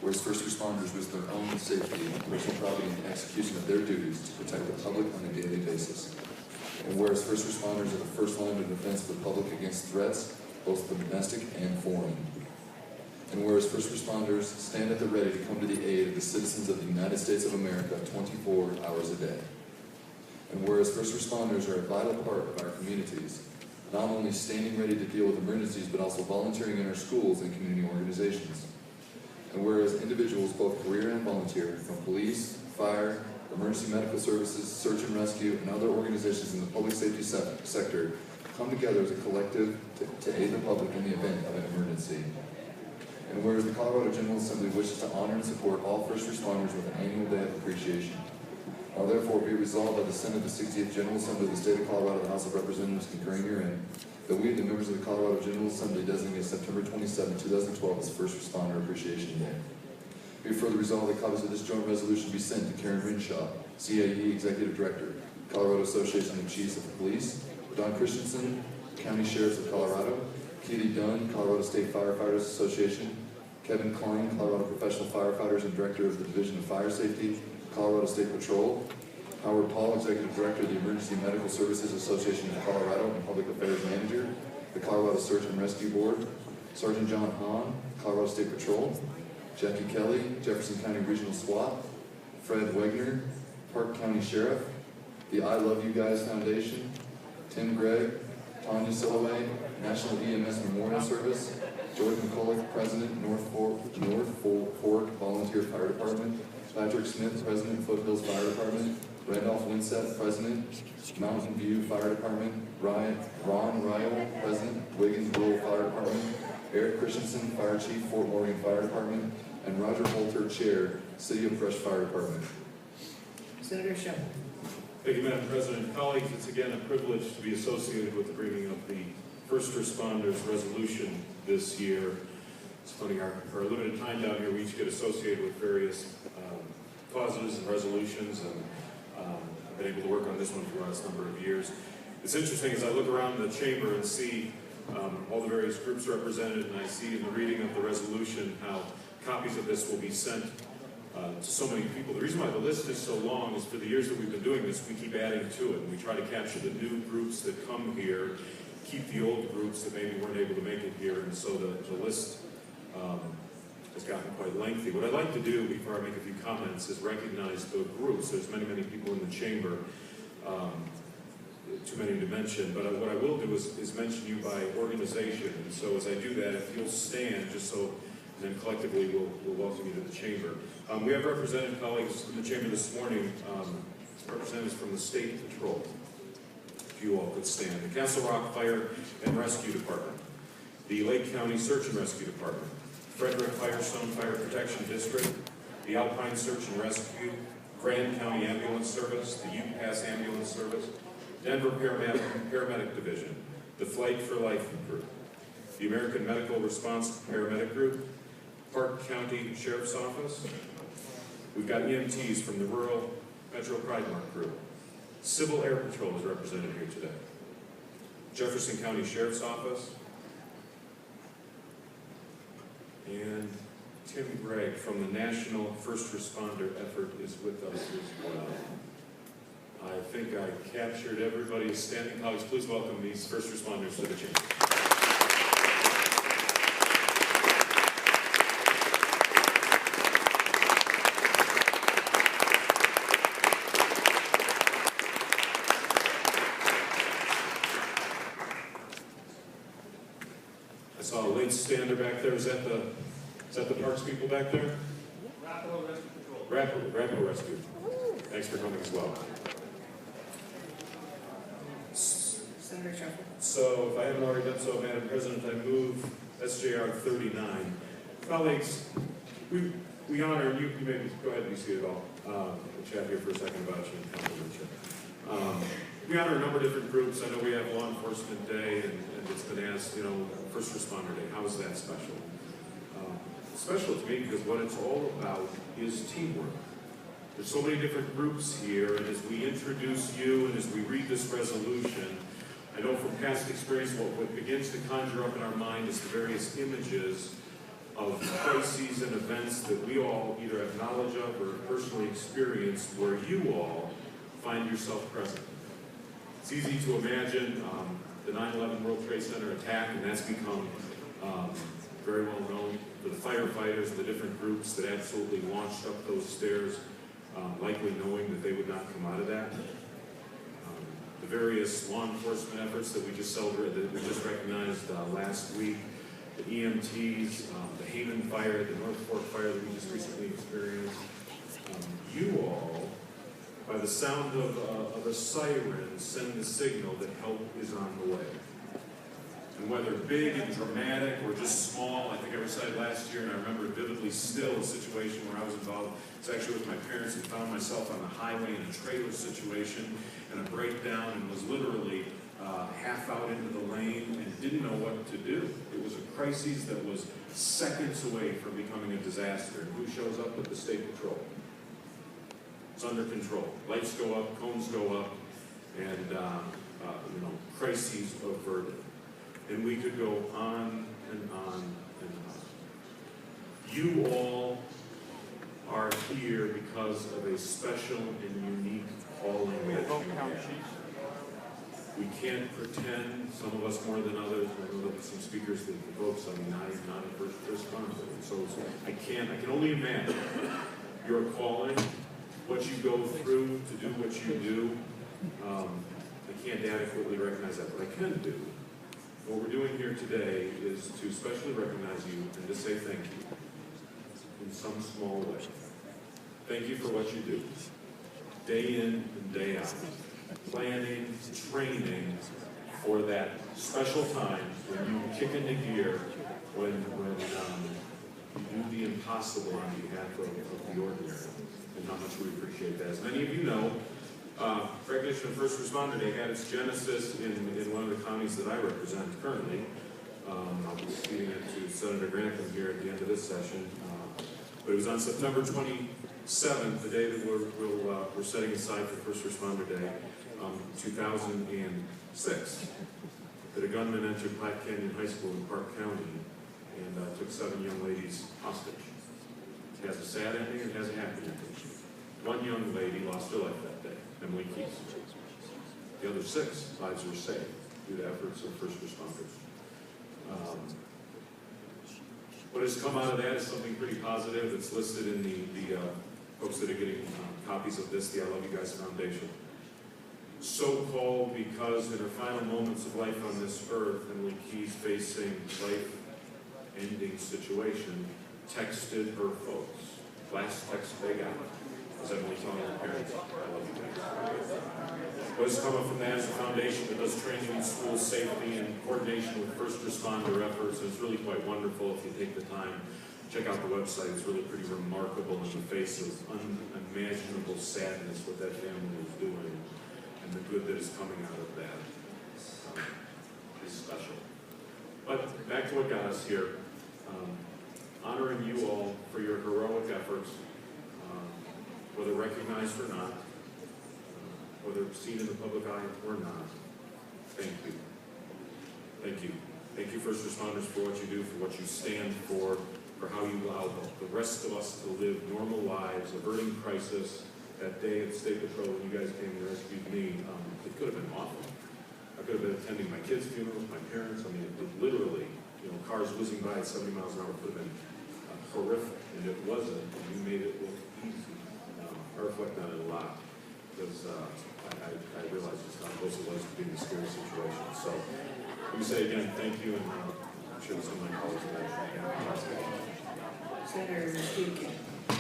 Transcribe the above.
whereas first responders risk their own safety, personal property, and execution of their duties to protect the public on a daily basis. And whereas first responders are the first line of defense of the public against threats, both domestic and foreign. And whereas first responders stand at the ready to come to the aid of the citizens of the United States of America 24 hours a day. And whereas first responders are a vital part of our communities, not only standing ready to deal with emergencies, but also volunteering in our schools and community organizations. And whereas individuals, both career and volunteer, from police, fire, emergency medical services, search and rescue, and other organizations in the public safety sector come together as a collective to aid the public in the event of an emergency. And whereas the Colorado General Assembly wishes to honor and support all first responders with an annual day of appreciation. Now therefore be resolved by the Senate of the 60th General Assembly of the State of Colorado, the House of Representatives concurring herein, that we, the members of the Colorado General Assembly, designate September 27, 2012 as First Responder Appreciation Day. Be further resolved that copies of this joint resolution be sent to Karen Rinshaw, CAE Executive Director, Colorado Association of Chiefs of Police, Don Christensen, County Sheriffs of Colorado, Keely Dunn, Colorado State Firefighters Association, Kevin Klein, Colorado Professional Firefighters and Director of the Division of Fire Safety, Colorado State Patrol, Howard Paul, Executive Director of the Emergency Medical Services Association of Colorado and Public Affairs Manager, the Colorado Search and Rescue Board, Sergeant John Hahn, Colorado State Patrol, Jackie Kelly, Jefferson County Regional SWAT, Fred Wegner, Park County Sheriff, the I Love You Guys Foundation, Tim Gregg, Tanya Silloway, National EMS Memorial Service, Jordan McCulloch, President, North Fork Volunteer Fire Department, Patrick Smith, President, Foothills Fire Department, Randolph Winsett, President, Mountain View Fire Department, Ron Ryle, President, Wiggins Rural Fire Department, Eric Christensen, Fire Chief, Fort Morgan Fire Department, and Roger Holter, Chair, City of Fresh Fire Department. Senator Scheffel. Thank you, Madam President. Colleagues, it's again a privilege to be associated with the bringing of the First Responders Resolution this year. It's funny, our limited time down here, we each get associated with various causes and resolutions, and I've been able to work on this one for the last number of years. It's interesting as I look around the chamber and see all the various groups represented, and I see in the reading of the resolution how copies of this will be sent to so many people. The reason why the list is so long is for the years that we've been doing this, we keep adding to it, and we try to capture the new groups that come here, keep the old groups that maybe weren't able to make it here, and so the list has gotten quite lengthy. What I'd like to do before I make a few comments is recognize the groups. There's many, many people in the chamber, too many to mention, but what I will do is mention you by organization. And so as I do that, if you'll stand, just so, and then collectively we'll welcome you to the chamber. We have represented colleagues in the chamber this morning, representatives from the State Patrol. If you all could stand. The Castle Rock Fire and Rescue Department, the Lake County Search and Rescue Department, Frederick Firestone Fire Protection District, the Alpine Search and Rescue, Grand County Ambulance Service, the UPass Ambulance Service, Denver Paramedic Division, the Flight for Life Group, the American Medical Response Paramedic Group, Park County Sheriff's Office. We've got EMTs from the Rural Metro Pride Mark Group. Civil Air Patrol is represented here today. Jefferson County Sheriff's Office. And Tim Gregg from the National First Responder Effort is with us as well. I think I captured everybody's standing. Colleagues, please welcome these first responders to the chamber. I saw a late stander back there. Is that the Parks people back there? Rapido Rescue Patrol. Rapido Rescue. Thanks for coming as well. Senator Scheffel. So, if I haven't already done so, Madam President, I move SJR 39. Colleagues, we honor you. You may go ahead and be seated all. We'll chat here for a second about you and compliment you. We honor a number of different groups. I know we have Law Enforcement Day, and it's been asked, First Responder Day. How is that special? Special to me because what it's all about is teamwork. There's so many different groups here, and as we introduce you and as we read this resolution, I know from past experience what begins to conjure up in our mind is the various images of crises and events that we all either have knowledge of or personally experienced where you all find yourself present. It's easy to imagine the 9/11 World Trade Center attack, and that's become very well known for the firefighters, the different groups that absolutely launched up those stairs, likely knowing that they would not come out of that. The various law enforcement efforts that we just celebrated, that we just recognized last week, the EMTs, the Hayman fire, the North Fork fire that we just recently experienced. You all, by the sound of a siren, send the signal that help is on the way. And whether big and dramatic or just small, I think I recited last year, and I remember vividly still a situation where I was involved. It's actually with my parents, and found myself on the highway in a trailer situation and a breakdown, and was literally half out into the lane and didn't know what to do. It was a crisis that was seconds away from becoming a disaster. And who shows up with the state patrol? It's under control. Lights go up, cones go up, and crises averted. And we could go on and on and on. You all are here because of a special and unique calling that you have. We can't pretend, some of us more than others. I know that some speakers that the folks, not a first responder. So I can only imagine your calling, what you go through to do what you do. I can't adequately recognize that, but I can do. What we're doing here today is to especially recognize you and to say thank you in some small way. Thank you for what you do, day in and day out, planning, training for that special time when you kick into gear, when you do the impossible on behalf of the ordinary, and how much we appreciate that. As many of you know, recognition of First Responder Day had its genesis in one of the counties that I represent currently. I'll be speaking it to Senator Grantham here at the end of this session. But it was on September 27th, the day that we're setting aside for First Responder Day, 2006, that a gunman entered Platte Canyon High School in Park County and took 7 young ladies hostage. It has a sad ending and it has a happy ending. One young lady lost her life that day, Emily Keys. The other 6 lives were saved through the efforts of first responders. What has come out of that is something pretty positive. It's listed in the folks that are getting copies of this, the I Love You Guys Foundation. So-called because in her final moments of life on this earth, Emily Keys, facing life-ending situation, texted her folks. Last text they got was Emily telling her parents, I love you guys. What has come up from that is a foundation that does training in school safety and coordination with first responder efforts. And it's really quite wonderful if you take the time. Check out the website. It's really pretty remarkable in the face of unimaginable sadness what that family is doing and the good that is coming out of that is special. But back to what got us here. Honoring you all for your heroic efforts, whether recognized or not, whether seen in the public eye or not. Thank you. Thank you. Thank you, first responders, for what you do, for what you stand for how you allow the rest of us to live normal lives, averting crisis. That day at State Patrol when you guys came and rescued me, it could have been awful. I could have been attending my kids' funeral with my parents. I mean, it literally, cars whizzing by at 70 miles an hour could have been horrific, and it wasn't, and you made it look easy. I reflect on it a lot, because I realize just how close it was to being a scary situation. So, let me say again, thank you, and I'm sure some of my colleagues will mention again. Senator Steve King.